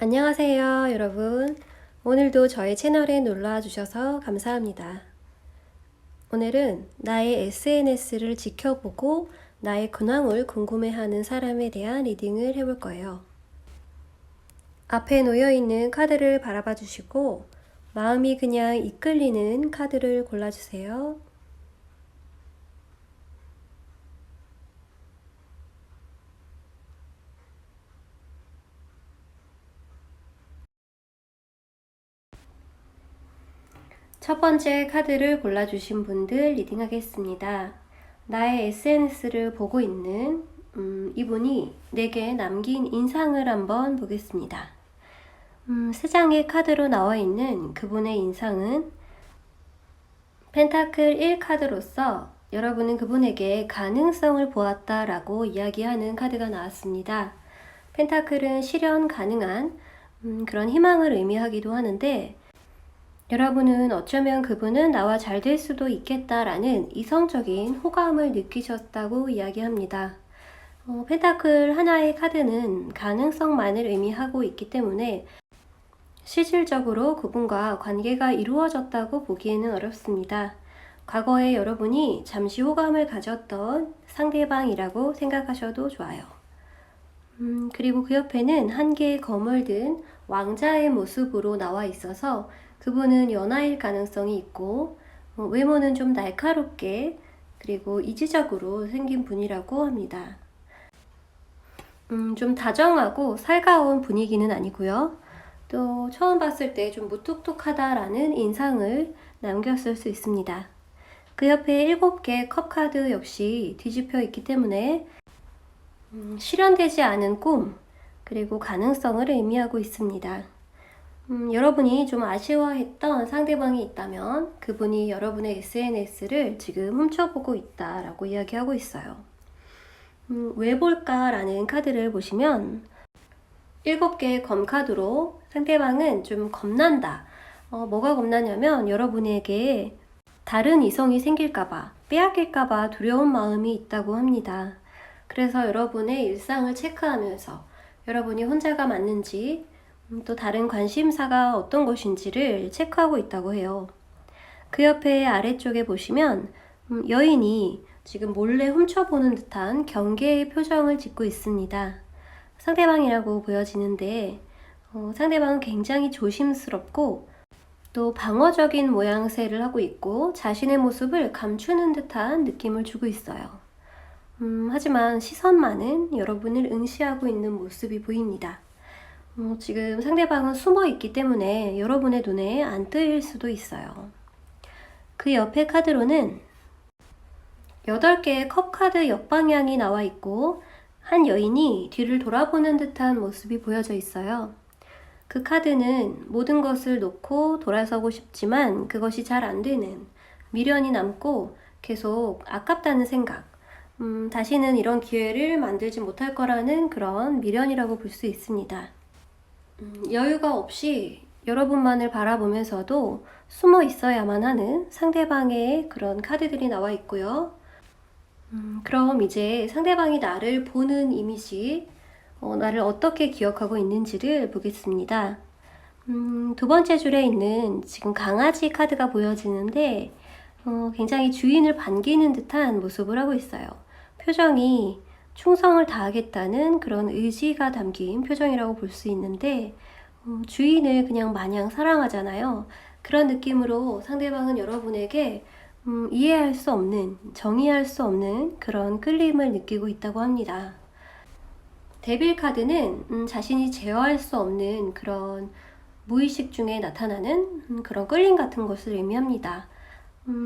안녕하세요, 여러분. 오늘도 저의 채널에 놀러와 주셔서 감사합니다. 오늘은 나의 SNS를 지켜보고 나의 근황을 궁금해하는 사람에 대한 리딩을 해볼 거예요. 앞에 놓여있는 카드를 바라봐 주시고 마음이 그냥 이끌리는 카드를 골라주세요. 첫 번째 카드를 골라주신 분들 리딩하겠습니다. 나의 SNS를 보고 있는 이분이 내게 남긴 인상을 한번 보겠습니다. 세 장의 카드로 나와 있는 그분의 인상은 펜타클 1 카드로서 여러분은 그분에게 가능성을 보았다라고 이야기하는 카드가 나왔습니다. 펜타클은 실현 가능한 그런 희망을 의미하기도 하는데 여러분은 어쩌면 그분은 나와 잘 될 수도 있겠다라는 이성적인 호감을 느끼셨다고 이야기합니다. 펜타클 하나의 카드는 가능성만을 의미하고 있기 때문에 실질적으로 그분과 관계가 이루어졌다고 보기에는 어렵습니다. 과거에 여러분이 잠시 호감을 가졌던 상대방이라고 생각하셔도 좋아요. 그리고 그 옆에는 한 개의 검을 든 왕자의 모습으로 나와 있어서 그분은 연하일 가능성이 있고 외모는 좀 날카롭게 그리고 이지적으로 생긴 분이라고 합니다. 좀 다정하고 살가운 분위기는 아니고요. 또 처음 봤을 때 좀 무뚝뚝하다라는 인상을 남겼을 수 있습니다. 그 옆에 7개 컵 카드 역시 뒤집혀 있기 때문에 실현되지 않은 꿈 그리고 가능성을 의미하고 있습니다. 여러분이 좀 아쉬워했던 상대방이 있다면 그분이 여러분의 SNS를 지금 훔쳐보고 있다라고 이야기하고 있어요. 왜 볼까라는 카드를 보시면 7개의 검카드로 상대방은 좀 겁난다. 뭐가 겁나냐면 여러분에게 다른 이성이 생길까봐, 빼앗길까봐 두려운 마음이 있다고 합니다. 그래서 여러분의 일상을 체크하면서 여러분이 혼자가 맞는지 또 다른 관심사가 어떤 것인지를 체크하고 있다고 해요. 그 옆에 아래쪽에 보시면 여인이 지금 몰래 훔쳐보는 듯한 경계의 표정을 짓고 있습니다. 상대방이라고 보여지는데 상대방은 굉장히 조심스럽고 또 방어적인 모양새를 하고 있고 자신의 모습을 감추는 듯한 느낌을 주고 있어요. 하지만 시선만은 여러분을 응시하고 있는 모습이 보입니다. 지금 상대방은 숨어 있기 때문에 여러분의 눈에 안 뜨일 수도 있어요. 그 옆에 카드로는 8개의 컵 카드 역방향이 나와 있고 한 여인이 뒤를 돌아보는 듯한 모습이 보여져 있어요. 그 카드는 모든 것을 놓고 돌아서고 싶지만 그것이 잘 안 되는 미련이 남고 계속 아깝다는 생각, 다시는 이런 기회를 만들지 못할 거라는 그런 미련이라고 볼 수 있습니다. 여유가 없이 여러분만을 바라보면서도 숨어 있어야만 하는 상대방의 그런 카드들이 나와 있고요. 그럼 이제 상대방이 나를 보는 이미지, 나를 어떻게 기억하고 있는지를 보겠습니다. 두 번째 줄에 있는 지금 강아지 카드가 보여지는데 굉장히 주인을 반기는 듯한 모습을 하고 있어요. 표정이 충성을 다하겠다는 그런 의지가 담긴 표정이라고 볼 수 있는데 주인을 그냥 마냥 사랑하잖아요. 그런 느낌으로 상대방은 여러분에게 이해할 수 없는, 정의할 수 없는 그런 끌림을 느끼고 있다고 합니다. 데빌 카드는 자신이 제어할 수 없는 그런 무의식 중에 나타나는 그런 끌림 같은 것을 의미합니다.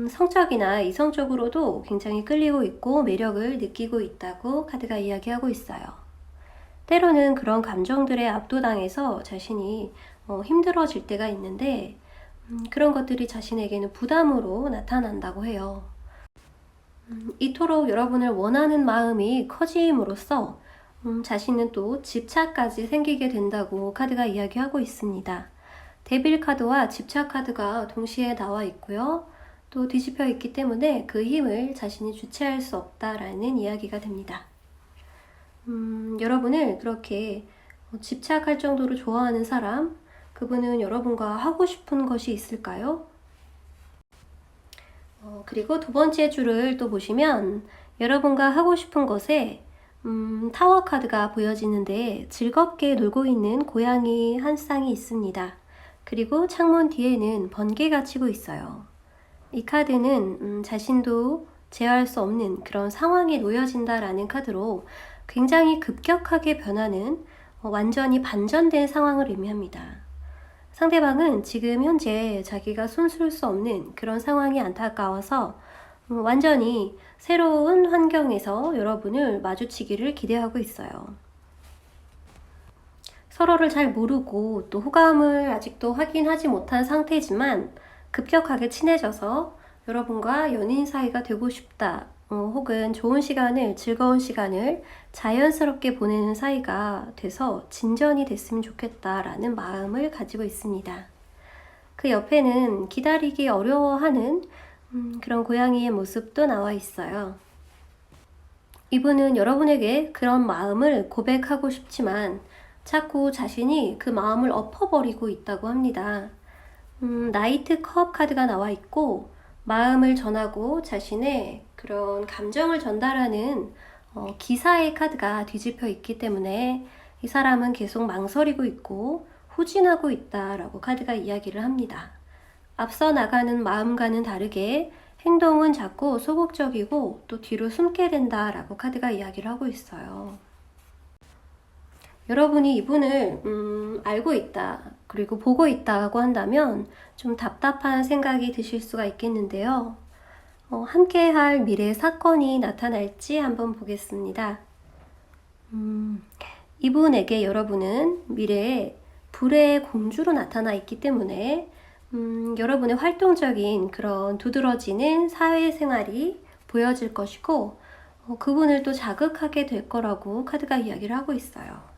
성적이나 이성적으로도 굉장히 끌리고 있고 매력을 느끼고 있다고 카드가 이야기하고 있어요. 때로는 그런 감정들에 압도당해서 자신이 힘들어질 때가 있는데 그런 것들이 자신에게는 부담으로 나타난다고 해요. 이토록 여러분을 원하는 마음이 커짐으로써 자신은 또 집착까지 생기게 된다고 카드가 이야기하고 있습니다. 데빌 카드와 집착 카드가 동시에 나와 있고요. 또 뒤집혀 있기 때문에 그 힘을 자신이 주체할 수 없다라는 이야기가 됩니다. 여러분을 그렇게 집착할 정도로 좋아하는 사람, 그분은 여러분과 하고 싶은 것이 있을까요? 그리고 두 번째 줄을 또 보시면 여러분과 하고 싶은 것에 타워 카드가 보여지는데 즐겁게 놀고 있는 고양이 한 쌍이 있습니다. 그리고 창문 뒤에는 번개가 치고 있어요. 이 카드는 자신도 제어할 수 없는 그런 상황에 놓여진다라는 카드로 굉장히 급격하게 변하는 완전히 반전된 상황을 의미합니다. 상대방은 지금 현재 자기가 손쓸 수 없는 그런 상황이 안타까워서 완전히 새로운 환경에서 여러분을 마주치기를 기대하고 있어요. 서로를 잘 모르고 또 호감을 아직도 확인하지 못한 상태지만 급격하게 친해져서 여러분과 연인 사이가 되고 싶다. 혹은 좋은 시간을, 즐거운 시간을 자연스럽게 보내는 사이가 돼서 진전이 됐으면 좋겠다라는 마음을 가지고 있습니다. 그 옆에는 기다리기 어려워하는 그런 고양이의 모습도 나와 있어요. 이분은 여러분에게 그런 마음을 고백하고 싶지만 자꾸 자신이 그 마음을 엎어버리고 있다고 합니다. 나이트 컵 카드가 나와 있고 마음을 전하고 자신의 그런 감정을 전달하는 기사의 카드가 뒤집혀 있기 때문에 이 사람은 계속 망설이고 있고 후진하고 있다라고 카드가 이야기를 합니다. 앞서 나가는 마음과는 다르게 행동은 자꾸 소극적이고 또 뒤로 숨게 된다라고 카드가 이야기를 하고 있어요. 여러분이 이분을 알고 있다, 그리고 보고 있다고 한다면 좀 답답한 생각이 드실 수가 있겠는데요. 함께할 미래 사건이 나타날지 한번 보겠습니다. 이분에게 여러분은 미래에 불의 공주로 나타나 있기 때문에 여러분의 활동적인 그런 두드러지는 사회생활이 보여질 것이고 그분을 또 자극하게 될 거라고 카드가 이야기를 하고 있어요.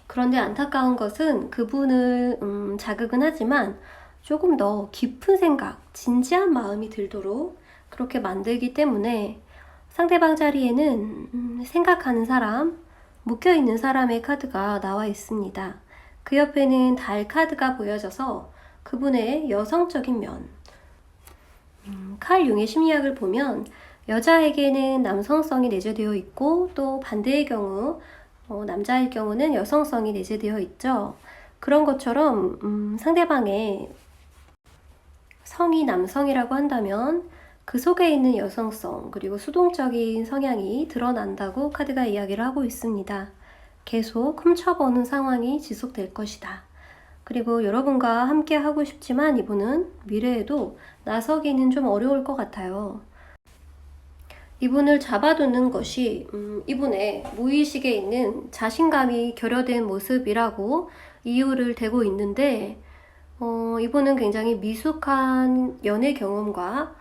그런데 안타까운 것은 그분을 자극은 하지만 조금 더 깊은 생각, 진지한 마음이 들도록 그렇게 만들기 때문에 상대방 자리에는 생각하는 사람, 묶여있는 사람의 카드가 나와 있습니다. 그 옆에는 달 카드가 보여져서 그분의 여성적인 면, 칼 융의 심리학을 보면 여자에게는 남성성이 내재되어 있고 또 반대의 경우 남자의 경우는 여성성이 내재되어 있죠. 그런 것처럼 상대방의 성이 남성이라고 한다면 그 속에 있는 여성성 그리고 수동적인 성향이 드러난다고 카드가 이야기를 하고 있습니다. 계속 훔쳐보는 상황이 지속될 것이다. 그리고 여러분과 함께 하고 싶지만 이분은 미래에도 나서기는 좀 어려울 것 같아요. 이분을 잡아두는 것이 이분의 무의식에 있는 자신감이 결여된 모습이라고 이유를 대고 있는데 이분은 굉장히 미숙한 연애 경험과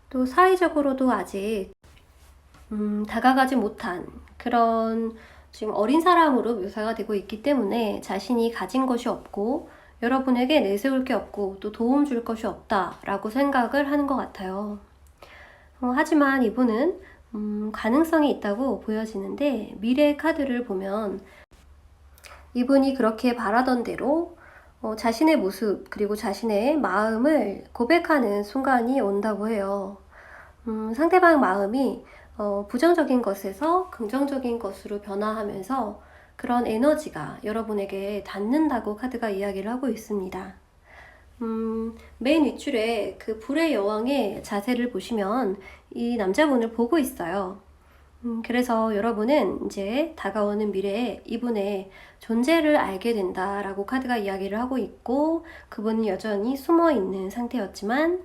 또 사회적으로도 아직 다가가지 못한 그런 지금 어린 사람으로 묘사가 되고 있기 때문에 자신이 가진 것이 없고 여러분에게 내세울 게 없고 또 도움 줄 것이 없다라고 생각을 하는 것 같아요. 하지만 이분은 가능성이 있다고 보여지는데 미래의 카드를 보면 이분이 그렇게 바라던 대로 자신의 모습 그리고 자신의 마음을 고백하는 순간이 온다고 해요. 상대방 마음이 부정적인 것에서 긍정적인 것으로 변화하면서 그런 에너지가 여러분에게 닿는다고 카드가 이야기를 하고 있습니다. 맨 윗줄에 그 불의 여왕의 자세를 보시면 이 남자분을 보고 있어요. 그래서 여러분은 이제 다가오는 미래에 이분의 존재를 알게 된다라고 카드가 이야기를 하고 있고 그분은 여전히 숨어 있는 상태였지만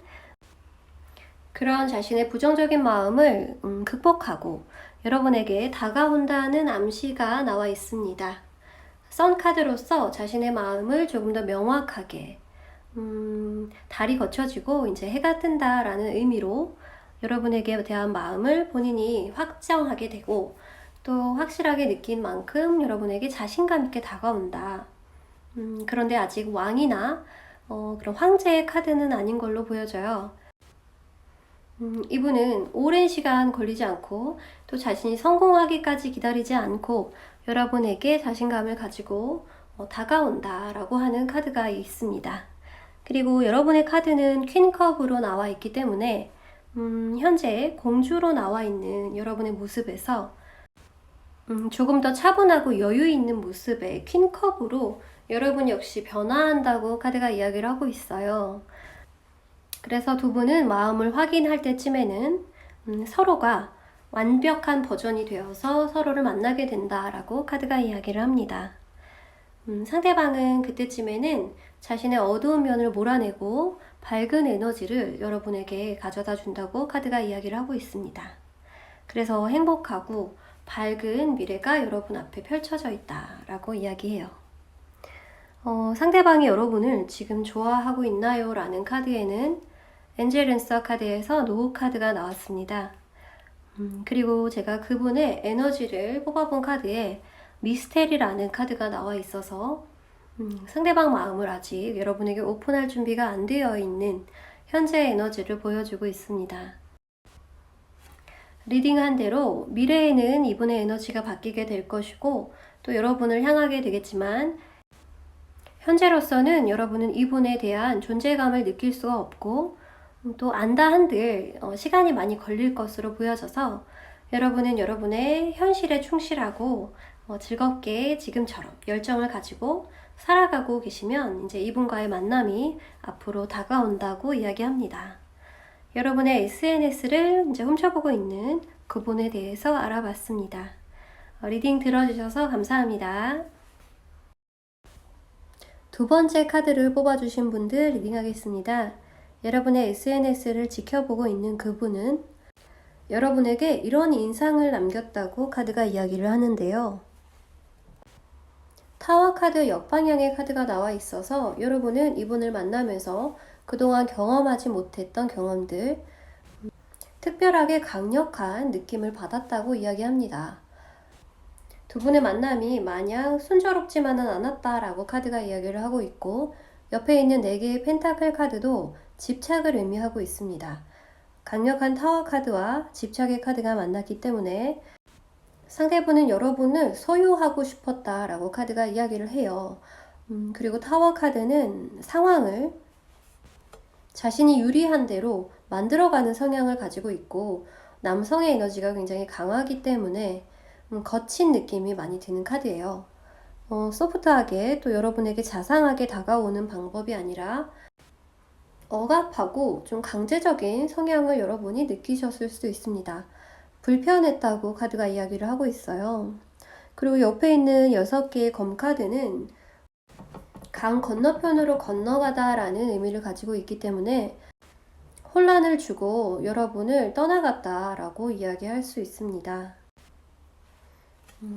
그런 자신의 부정적인 마음을 극복하고 여러분에게 다가온다는 암시가 나와 있습니다. 선 카드로서 자신의 마음을 조금 더 명확하게 달이 거쳐지고 이제 해가 뜬다라는 의미로 여러분에게 대한 마음을 본인이 확정하게 되고 또 확실하게 느낀 만큼 여러분에게 자신감 있게 다가온다. 그런데 아직 왕이나 그런 황제의 카드는 아닌 걸로 보여져요. 이분은 오랜 시간 걸리지 않고 또 자신이 성공하기까지 기다리지 않고 여러분에게 자신감을 가지고 다가온다 라고 하는 카드가 있습니다. 그리고 여러분의 카드는 퀸컵으로 나와 있기 때문에 현재 공주로 나와 있는 여러분의 모습에서 조금 더 차분하고 여유 있는 모습의 퀸컵으로 여러분 역시 변화한다고 카드가 이야기를 하고 있어요. 그래서 두 분은 마음을 확인할 때쯤에는 서로가 완벽한 버전이 되어서 서로를 만나게 된다라고 카드가 이야기를 합니다. 상대방은 그때쯤에는 자신의 어두운 면을 몰아내고 밝은 에너지를 여러분에게 가져다 준다고 카드가 이야기를 하고 있습니다. 그래서 행복하고 밝은 미래가 여러분 앞에 펼쳐져 있다라고 이야기해요. 상대방이 여러분을 지금 좋아하고 있나요? 라는 카드에는 엔젤 랜서 카드에서 노 카드가 나왔습니다. 그리고 제가 그분의 에너지를 뽑아본 카드에 미스테리라는 카드가 나와 있어서 상대방 마음을 아직 여러분에게 오픈할 준비가 안 되어 있는 현재의 에너지를 보여주고 있습니다. 리딩한 대로 미래에는 이분의 에너지가 바뀌게 될 것이고 또 여러분을 향하게 되겠지만 현재로서는 여러분은 이분에 대한 존재감을 느낄 수가 없고 또 안다 한들 시간이 많이 걸릴 것으로 보여져서 여러분은 여러분의 현실에 충실하고 즐겁게 지금처럼 열정을 가지고 살아가고 계시면 이제 이분과의 만남이 앞으로 다가온다고 이야기합니다. 여러분의 SNS를 이제 훔쳐보고 있는 그분에 대해서 알아봤습니다. 리딩 들어주셔서 감사합니다. 두 번째 카드를 뽑아주신 분들 리딩하겠습니다. 여러분의 SNS를 지켜보고 있는 그분은 여러분에게 이런 인상을 남겼다고 카드가 이야기를 하는데요. 타워 카드 역방향의 카드가 나와 있어서 여러분은 이분을 만나면서 그동안 경험하지 못했던 경험들, 특별하게 강력한 느낌을 받았다고 이야기합니다. 두 분의 만남이 마냥 순조롭지만은 않았다라고 카드가 이야기를 하고 있고 옆에 있는 4개의 펜타클 카드도 집착을 의미하고 있습니다. 강력한 타워 카드와 집착의 카드가 만났기 때문에 상대분은 여러분을 소유하고 싶었다라고 카드가 이야기를 해요. 그리고 타워 카드는 상황을 자신이 유리한 대로 만들어가는 성향을 가지고 있고 남성의 에너지가 굉장히 강하기 때문에 거친 느낌이 많이 드는 카드예요. 소프트하게 또 여러분에게 자상하게 다가오는 방법이 아니라 억압하고 좀 강제적인 성향을 여러분이 느끼셨을 수도 있습니다. 불편했다고 카드가 이야기를 하고 있어요. 그리고 옆에 있는 6개의 검카드는 강 건너편으로 건너가다 라는 의미를 가지고 있기 때문에 혼란을 주고 여러분을 떠나갔다 라고 이야기할 수 있습니다.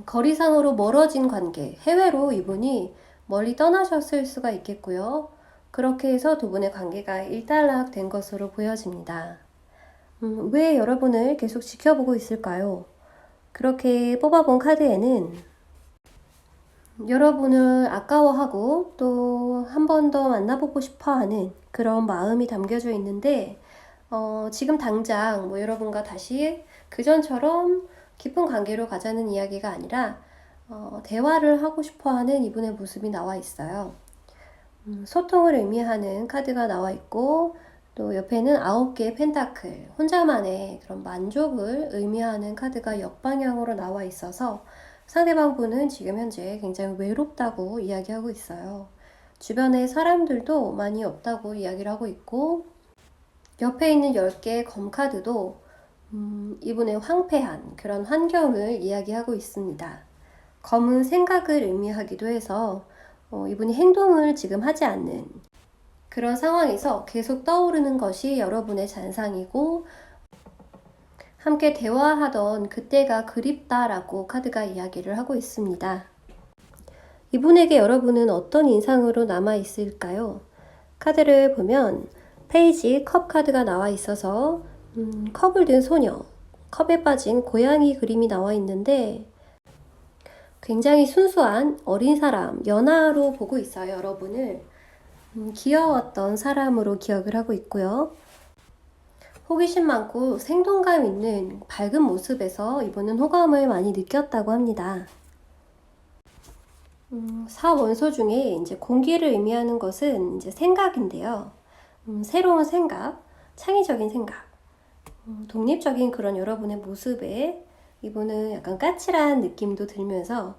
거리상으로 멀어진 관계, 해외로 이분이 멀리 떠나셨을 수가 있겠고요. 그렇게 해서 두 분의 관계가 일단락된 것으로 보여집니다. 왜 여러분을 계속 지켜보고 있을까요? 그렇게 뽑아본 카드에는 여러분을 아까워하고 또 한 번 더 만나보고 싶어 하는 그런 마음이 담겨져 있는데 지금 당장 여러분과 다시 그전처럼 깊은 관계로 가자는 이야기가 아니라 대화를 하고 싶어 하는 이분의 모습이 나와 있어요. 소통을 의미하는 카드가 나와 있고 또 옆에는 9개의 펜타클, 혼자만의 그런 만족을 의미하는 카드가 역방향으로 나와 있어서 상대방 분은 지금 현재 굉장히 외롭다고 이야기하고 있어요. 주변에 사람들도 많이 없다고 이야기를 하고 있고 옆에 있는 10개의 검카드도 이분의 황폐한 그런 환경을 이야기하고 있습니다. 검은 생각을 의미하기도 해서 이분이 행동을 지금 하지 않는 그런 상황에서 계속 떠오르는 것이 여러분의 잔상이고 함께 대화하던 그때가 그립다라고 카드가 이야기를 하고 있습니다. 이분에게 여러분은 어떤 인상으로 남아있을까요? 카드를 보면 페이지 컵 카드가 나와 있어서 컵을 든 소녀, 컵에 빠진 고양이 그림이 나와 있는데 굉장히 순수한 어린 사람, 연하로 보고 있어요. 여러분을 귀여웠던 사람으로 기억을 하고 있고요. 호기심 많고 생동감 있는 밝은 모습에서 이분은 호감을 많이 느꼈다고 합니다. 사원소 중에 이제 공기를 의미하는 것은 이제 생각인데요. 새로운 생각, 창의적인 생각, 독립적인 그런 여러분의 모습에 이분은 약간 까칠한 느낌도 들면서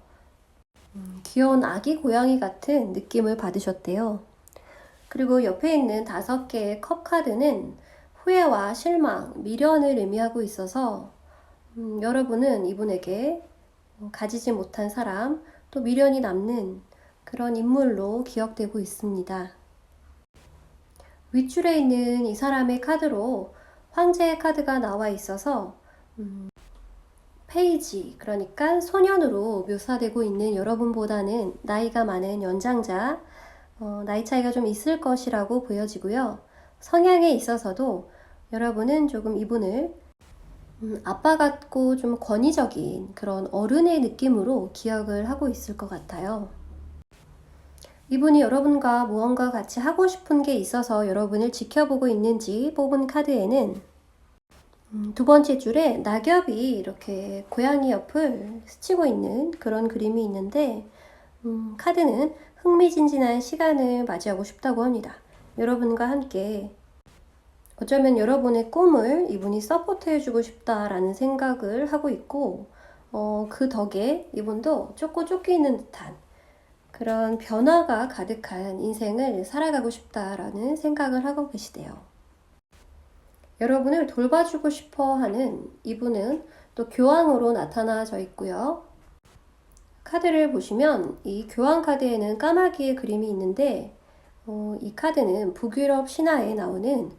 귀여운 아기 고양이 같은 느낌을 받으셨대요. 그리고 옆에 있는 5개의 컵 카드는 후회와 실망, 미련을 의미하고 있어서 여러분은 이분에게 가지지 못한 사람, 또 미련이 남는 그런 인물로 기억되고 있습니다. 윗줄에 있는 이 사람의 카드로 황제의 카드가 나와 있어서 페이지, 그러니까 소년으로 묘사되고 있는 여러분보다는 나이가 많은 연장자, 나이 차이가 좀 있을 것이라고 보여지고요. 성향에 있어서도 여러분은 조금 이분을 아빠 같고 좀 권위적인 그런 어른의 느낌으로 기억을 하고 있을 것 같아요. 이분이 여러분과 무언가 같이 하고 싶은 게 있어서 여러분을 지켜보고 있는지 뽑은 카드에는 2번째 줄에 낙엽이 이렇게 고양이 옆을 스치고 있는 그런 그림이 있는데 카드는 흥미진진한 시간을 맞이하고 싶다고 합니다. 여러분과 함께 어쩌면 여러분의 꿈을 이분이 서포트해주고 싶다라는 생각을 하고 있고 그 덕에 이분도 쫓고 쫓기는 듯한 그런 변화가 가득한 인생을 살아가고 싶다라는 생각을 하고 계시대요. 여러분을 돌봐주고 싶어 하는 이분은 또 교황으로 나타나져 있고요. 카드를 보시면 이 교황 카드에는 까마귀의 그림이 있는데 이 카드는 북유럽 신화에 나오는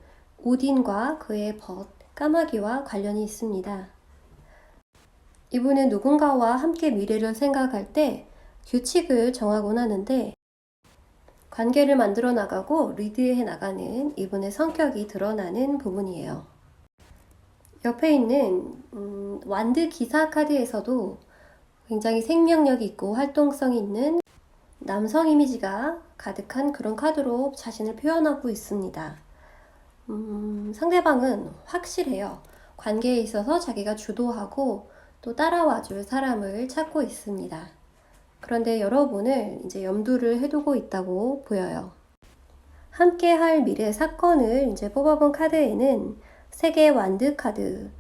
오딘과 그의 벗, 까마귀와 관련이 있습니다. 이분은 누군가와 함께 미래를 생각할 때 규칙을 정하곤 하는데 관계를 만들어 나가고 리드해 나가는 이분의 성격이 드러나는 부분이에요. 옆에 있는 완드 기사 카드에서도 굉장히 생명력 있고 활동성 있는 남성 이미지가 가득한 그런 카드로 자신을 표현하고 있습니다. 상대방은 확실해요. 관계에 있어서 자기가 주도하고 또 따라와줄 사람을 찾고 있습니다. 그런데 여러분을 이제 염두를 해두고 있다고 보여요. 함께 할 미래 사건을 이제 뽑아본 카드에는 3개의 완드 카드,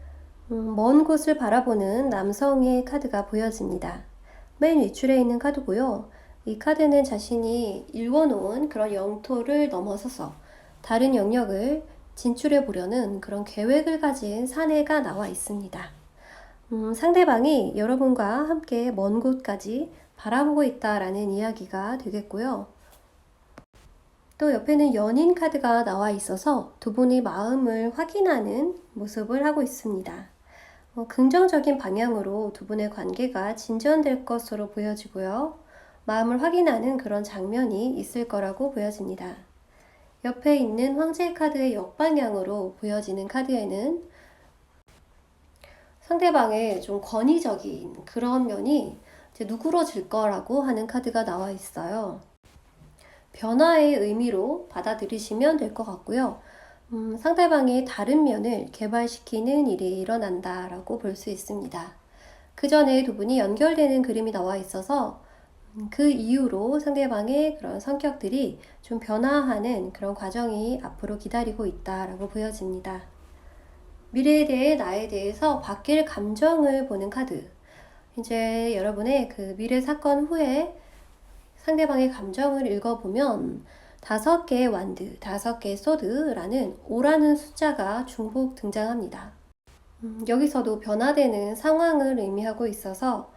먼 곳을 바라보는 남성의 카드가 보여집니다. 맨 윗줄에 있는 카드고요. 이 카드는 자신이 일궈놓은 그런 영토를 넘어서서 다른 영역을 진출해 보려는 그런 계획을 가진 사내가 나와 있습니다. 상대방이 여러분과 함께 먼 곳까지 바라보고 있다라는 이야기가 되겠고요. 또 옆에는 연인 카드가 나와 있어서 두 분의 마음을 확인하는 모습을 하고 있습니다. 긍정적인 방향으로 두 분의 관계가 진전될 것으로 보여지고요. 마음을 확인하는 그런 장면이 있을 거라고 보여집니다. 옆에 있는 황제 카드의 역방향으로 보여지는 카드에는 상대방의 좀 권위적인 그런 면이 이제 누그러질 거라고 하는 카드가 나와 있어요. 변화의 의미로 받아들이시면 될 것 같고요. 상대방의 다른 면을 개발시키는 일이 일어난다라고 볼 수 있습니다. 그 전에 두 분이 연결되는 그림이 나와 있어서 그 이후로 상대방의 그런 성격들이 좀 변화하는 그런 과정이 앞으로 기다리고 있다라고 보여집니다. 미래에 대해 나에 대해서 바뀔 감정을 보는 카드. 이제 여러분의 그 미래 사건 후에 상대방의 감정을 읽어보면 5개의 완드, 5개의 소드라는 5라는 숫자가 중복 등장합니다. 여기서도 변화되는 상황을 의미하고 있어서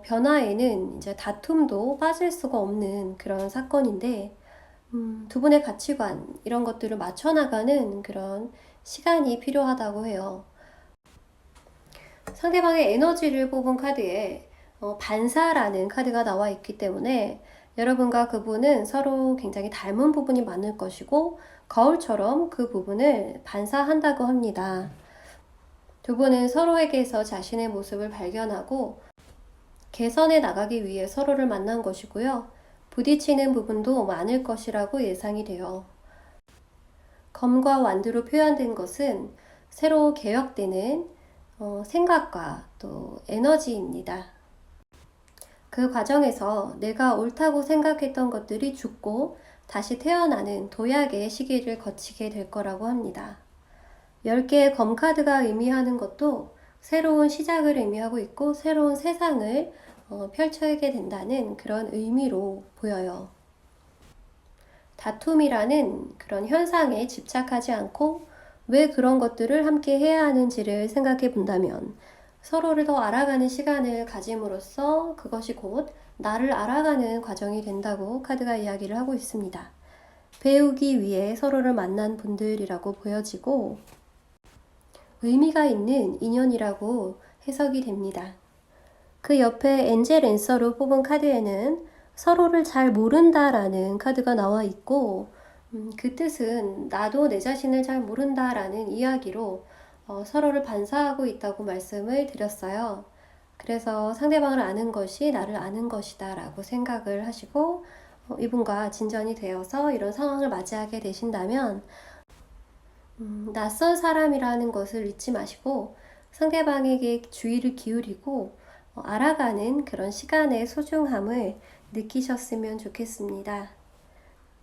변화에는 이제 다툼도 빠질 수가 없는 그런 사건인데 두 분의 가치관 이런 것들을 맞춰나가는 그런 시간이 필요하다고 해요. 상대방의 에너지를 뽑은 카드에 반사라는 카드가 나와 있기 때문에 여러분과 그분은 서로 굉장히 닮은 부분이 많을 것이고 거울처럼 그 부분을 반사한다고 합니다. 두 분은 서로에게서 자신의 모습을 발견하고 개선해 나가기 위해 서로를 만난 것이고요. 부딪히는 부분도 많을 것이라고 예상이 돼요. 검과 완두로 표현된 것은 새로 개혁되는 생각과 또 에너지입니다. 그 과정에서 내가 옳다고 생각했던 것들이 죽고 다시 태어나는 도약의 시기를 거치게 될 거라고 합니다. 10개의 검카드가 의미하는 것도 새로운 시작을 의미하고 있고 새로운 세상을 펼쳐게 된다는 그런 의미로 보여요. 다툼이라는 그런 현상에 집착하지 않고 왜 그런 것들을 함께 해야 하는지를 생각해 본다면 서로를 더 알아가는 시간을 가짐으로써 그것이 곧 나를 알아가는 과정이 된다고 카드가 이야기를 하고 있습니다. 배우기 위해 서로를 만난 분들이라고 보여지고 의미가 있는 인연이라고 해석이 됩니다. 그 옆에 엔젤 앤서로 뽑은 카드에는 서로를 잘 모른다라는 카드가 나와 있고 그 뜻은 나도 내 자신을 잘 모른다라는 이야기로 서로를 반사하고 있다고 말씀을 드렸어요. 그래서 상대방을 아는 것이 나를 아는 것이다 라고 생각을 하시고 이분과 진전이 되어서 이런 상황을 맞이하게 되신다면 낯선 사람이라는 것을 잊지 마시고 상대방에게 주의를 기울이고 알아가는 그런 시간의 소중함을 느끼셨으면 좋겠습니다.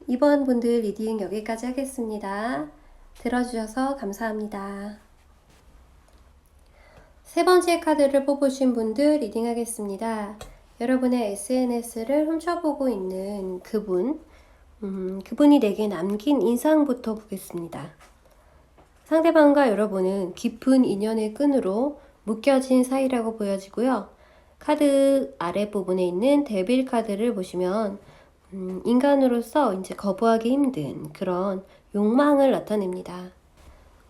이번 분들 리딩 여기까지 하겠습니다. 들어주셔서 감사합니다. 세 번째 카드를 뽑으신 분들 리딩하겠습니다. 여러분의 SNS를 훔쳐보고 있는 그분이 내게 남긴 인상부터 보겠습니다. 상대방과 여러분은 깊은 인연의 끈으로 묶여진 사이라고 보여지고요. 카드 아랫부분에 있는 데빌 카드를 보시면 인간으로서 이제 거부하기 힘든 그런 욕망을 나타냅니다.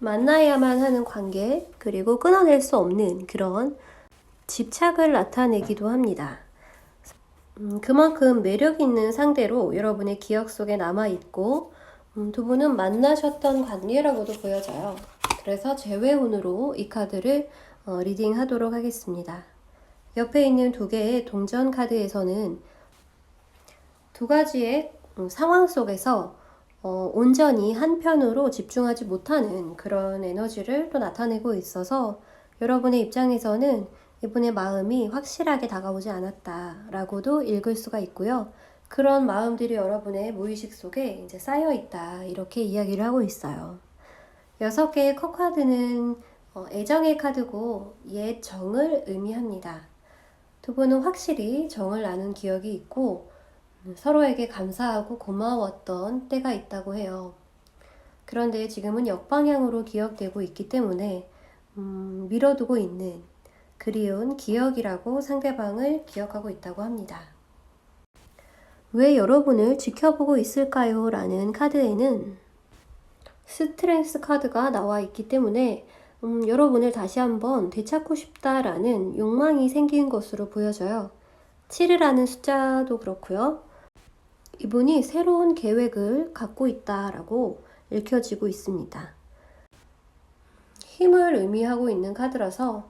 만나야만 하는 관계, 그리고 끊어낼 수 없는 그런 집착을 나타내기도 합니다. 그만큼 매력 있는 상대로 여러분의 기억 속에 남아있고 두 분은 만나셨던 관계라고도 보여져요. 그래서 재회운으로 이 카드를 리딩하도록 하겠습니다. 옆에 있는 두 개의 동전 카드에서는 두 가지의 상황 속에서 온전히 한편으로 집중하지 못하는 그런 에너지를 또 나타내고 있어서 여러분의 입장에서는 이분의 마음이 확실하게 다가오지 않았다라고도 읽을 수가 있고요. 그런 마음들이 여러분의 무의식 속에 이제 쌓여 있다 이렇게 이야기를 하고 있어요. 6개의 컵 카드는 애정의 카드고 옛 정을 의미합니다. 두 분은 확실히 정을 나눈 기억이 있고 서로에게 감사하고 고마웠던 때가 있다고 해요. 그런데 지금은 역방향으로 기억되고 있기 때문에 미뤄두고 있는 그리운 기억이라고 상대방을 기억하고 있다고 합니다. 왜 여러분을 지켜보고 있을까요? 라는 카드에는 스트렝스 카드가 나와 있기 때문에 여러분을 다시 한번 되찾고 싶다라는 욕망이 생긴 것으로 보여져요. 7이라는 숫자도 그렇고요. 이분이 새로운 계획을 갖고 있다라고 읽혀지고 있습니다. 힘을 의미하고 있는 카드라서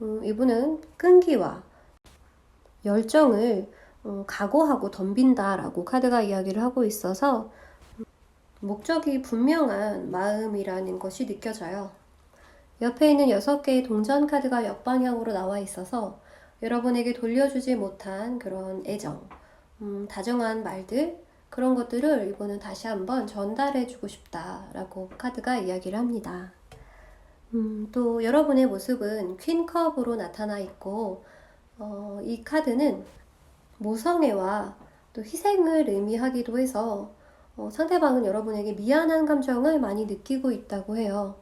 이분은 끈기와 열정을 각오하고 덤빈다라고 카드가 이야기를 하고 있어서 목적이 분명한 마음이라는 것이 느껴져요. 옆에 있는 6개의 동전 카드가 역방향으로 나와 있어서 여러분에게 돌려주지 못한 그런 애정, 다정한 말들, 그런 것들을 이분은 다시 한번 전달해주고 싶다라고 카드가 이야기를 합니다. 또 여러분의 모습은 퀸컵으로 나타나 있고 이 카드는 모성애와 또 희생을 의미하기도 해서 상대방은 여러분에게 미안한 감정을 많이 느끼고 있다고 해요.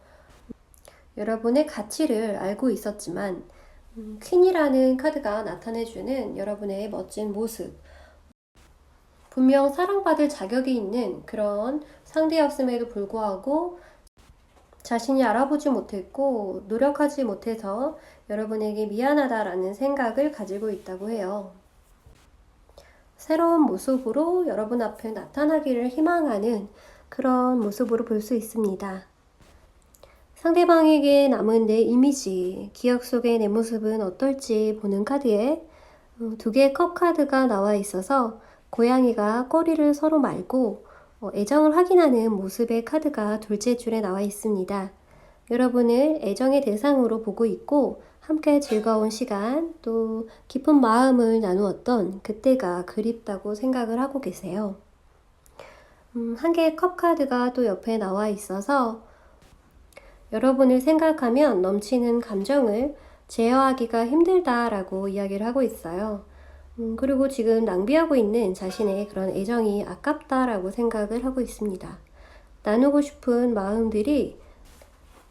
여러분의 가치를 알고 있었지만 퀸이라는 카드가 나타내주는 여러분의 멋진 모습, 분명 사랑받을 자격이 있는 그런 상대였음에도 불구하고 자신이 알아보지 못했고 노력하지 못해서 여러분에게 미안하다라는 생각을 가지고 있다고 해요. 새로운 모습으로 여러분 앞에 나타나기를 희망하는 그런 모습으로 볼 수 있습니다. 상대방에게 남은 내 이미지, 기억 속의 내 모습은 어떨지 보는 카드에 2개의 컵 카드가 나와 있어서 고양이가 꼬리를 서로 말고 애정을 확인하는 모습의 카드가 둘째 줄에 나와 있습니다. 여러분을 애정의 대상으로 보고 있고 함께 즐거운 시간, 또 깊은 마음을 나누었던 그때가 그립다고 생각을 하고 계세요. 한 개의 컵 카드가 또 옆에 나와 있어서 여러분을 생각하면 넘치는 감정을 제어하기가 힘들다라고 이야기를 하고 있어요. 그리고 지금 낭비하고 있는 자신의 그런 애정이 아깝다라고 생각을 하고 있습니다. 나누고 싶은 마음들이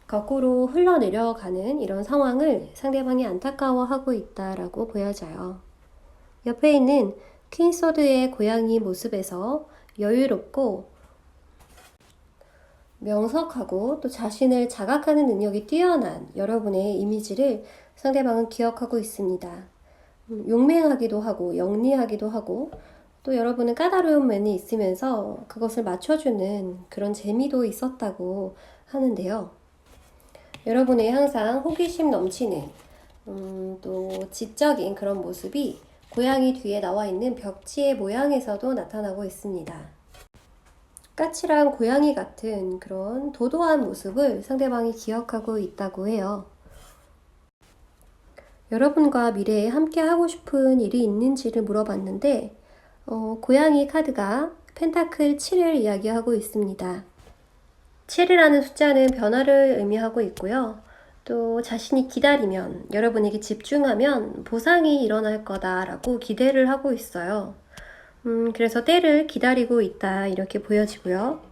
거꾸로 흘러내려가는 이런 상황을 상대방이 안타까워하고 있다라고 보여져요. 옆에 있는 퀸소드의 고양이 모습에서 여유롭고 명석하고 또 자신을 자각하는 능력이 뛰어난 여러분의 이미지를 상대방은 기억하고 있습니다. 용맹하기도 하고 영리하기도 하고 또 여러분은 까다로운 면이 있으면서 그것을 맞춰주는 그런 재미도 있었다고 하는데요. 여러분의 항상 호기심 넘치는 또 지적인 그런 모습이 고양이 뒤에 나와 있는 벽지의 모양에서도 나타나고 있습니다. 까칠한 고양이 같은 그런 도도한 모습을 상대방이 기억하고 있다고 해요. 여러분과 미래에 함께 하고 싶은 일이 있는지를 물어봤는데 고양이 카드가 펜타클 7을 이야기하고 있습니다. 7이라는 숫자는 변화를 의미하고 있고요. 또 자신이 기다리면, 여러분에게 집중하면 보상이 일어날 거다라고 기대를 하고 있어요. 그래서 때를 기다리고 있다 이렇게 보여지고요.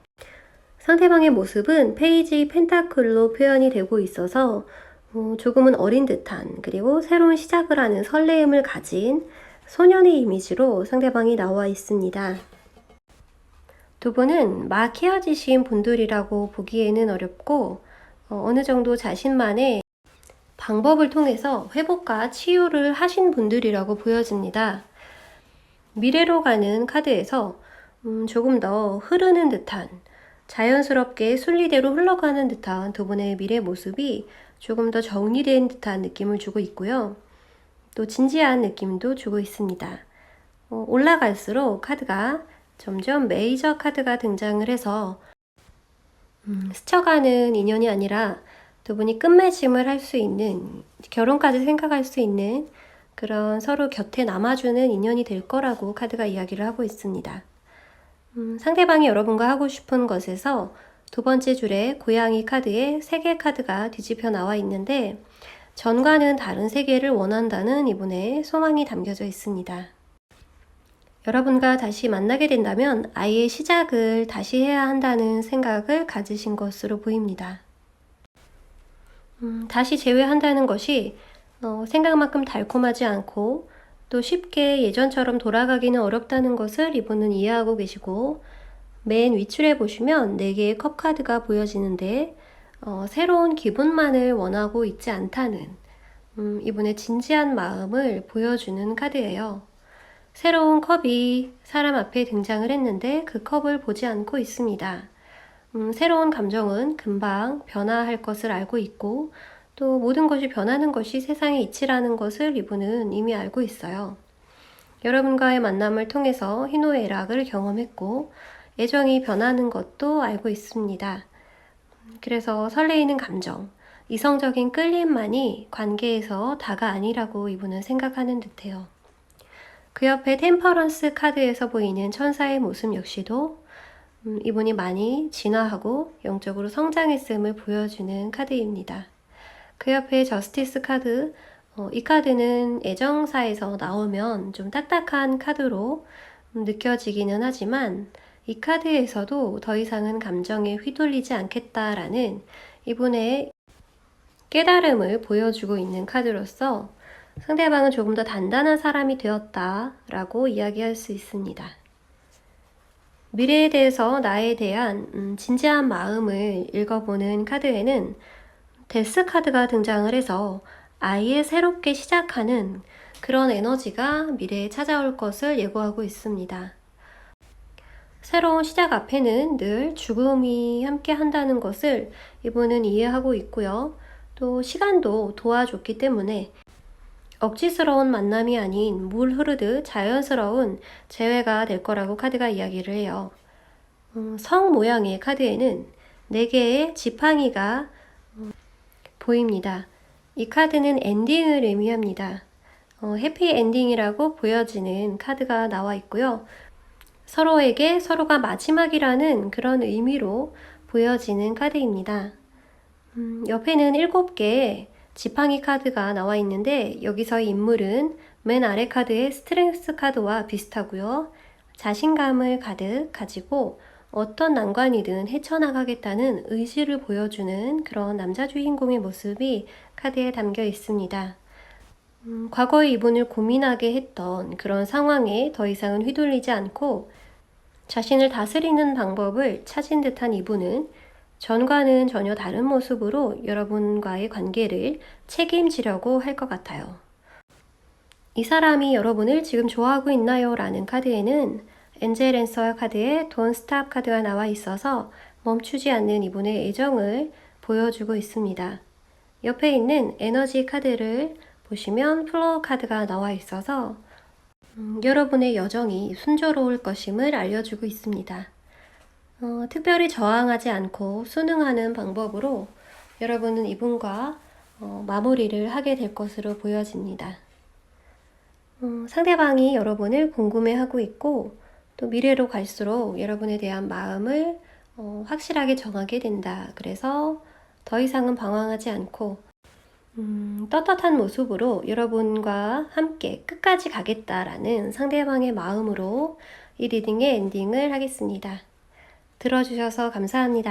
상대방의 모습은 페이지 펜타클로 표현이 되고 있어서 조금은 어린 듯한 그리고 새로운 시작을 하는 설레임을 가진 소년의 이미지로 상대방이 나와 있습니다. 두 분은 막 헤어지신 분들이라고 보기에는 어렵고 어느 정도 자신만의 방법을 통해서 회복과 치유를 하신 분들이라고 보여집니다. 미래로 가는 카드에서 조금 더 흐르는 듯한 자연스럽게 순리대로 흘러가는 듯한 두 분의 미래 모습이 조금 더 정리된 듯한 느낌을 주고 있고요. 또 진지한 느낌도 주고 있습니다. 올라갈수록 카드가 점점 메이저 카드가 등장을 해서 스쳐가는 인연이 아니라 두 분이 끝맺음을 할 수 있는, 결혼까지 생각할 수 있는 그런 서로 곁에 남아주는 인연이 될 거라고 카드가 이야기를 하고 있습니다. 상대방이 여러분과 하고 싶은 것에서 두 번째 줄에 고양이 카드에 3개 카드가 뒤집혀 나와 있는데 전과는 다른 세계를 원한다는 이분의 소망이 담겨져 있습니다. 여러분과 다시 만나게 된다면 아예 시작을 다시 해야 한다는 생각을 가지신 것으로 보입니다. 다시 재회한다는 것이 생각만큼 달콤하지 않고 또 쉽게 예전처럼 돌아가기는 어렵다는 것을 이분은 이해하고 계시고, 맨 윗줄에 보시면 4개의 컵 카드가 보여지는데 새로운 기분만을 원하고 있지 않다는 이분의 진지한 마음을 보여주는 카드예요. 새로운 컵이 사람 앞에 등장을 했는데 그 컵을 보지 않고 있습니다. 새로운 감정은 금방 변화할 것을 알고 있고 또 모든 것이 변하는 것이 세상의 이치라는 것을 이분은 이미 알고 있어요. 여러분과의 만남을 통해서 희노애락을 경험했고 애정이 변하는 것도 알고 있습니다. 그래서 설레이는 감정, 이성적인 끌림만이 관계에서 다가 아니라고 이분은 생각하는 듯해요. 그 옆에 템퍼런스 카드에서 보이는 천사의 모습 역시도 이분이 많이 진화하고 영적으로 성장했음을 보여주는 카드입니다. 그 옆에 저스티스 카드, 이 카드는 애정사에서 나오면 좀 딱딱한 카드로 느껴지기는 하지만 이 카드에서도 더 이상은 감정에 휘둘리지 않겠다라는 이분의 깨달음을 보여주고 있는 카드로서 상대방은 조금 더 단단한 사람이 되었다라고 이야기할 수 있습니다. 미래에 대해서 나에 대한 진지한 마음을 읽어보는 카드에는 데스 카드가 등장을 해서 아예 새롭게 시작하는 그런 에너지가 미래에 찾아올 것을 예고하고 있습니다. 새로운 시작 앞에는 늘 죽음이 함께 한다는 것을 이분은 이해하고 있고요. 또 시간도 도와줬기 때문에 억지스러운 만남이 아닌 물 흐르듯 자연스러운 재회가 될 거라고 카드가 이야기를 해요. 성 모양의 카드에는 4개의 지팡이가 보입니다. 이 카드는 엔딩을 의미합니다. 해피 엔딩이라고 보여지는 카드가 나와 있고요. 서로에게 서로가 마지막이라는 그런 의미로 보여지는 카드입니다. 옆에는 7개의 지팡이 카드가 나와 있는데 여기서 인물은 맨 아래 카드의 스트렝스 카드와 비슷하고요. 자신감을 가득 가지고 어떤 난관이든 헤쳐나가겠다는 의지를 보여주는 그런 남자 주인공의 모습이 카드에 담겨 있습니다. 과거의 이분을 고민하게 했던 그런 상황에 더 이상은 휘둘리지 않고 자신을 다스리는 방법을 찾은 듯한 이분은 전과는 전혀 다른 모습으로 여러분과의 관계를 책임지려고 할 것 같아요. 이 사람이 여러분을 지금 좋아하고 있나요? 라는 카드에는 엔젤 앤서 카드에 Don't Stop 카드가 나와 있어서 멈추지 않는 이분의 애정을 보여주고 있습니다. 옆에 있는 에너지 카드를 보시면 플로우 카드가 나와 있어서 여러분의 여정이 순조로울 것임을 알려주고 있습니다. 특별히 저항하지 않고 순응하는 방법으로 여러분은 이분과 마무리를 하게 될 것으로 보여집니다. 상대방이 여러분을 궁금해하고 있고 또 미래로 갈수록 여러분에 대한 마음을 확실하게 정하게 된다. 그래서 더 이상은 방황하지 않고 떳떳한 모습으로 여러분과 함께 끝까지 가겠다라는 상대방의 마음으로 이 리딩의 엔딩을 하겠습니다. 들어주셔서 감사합니다.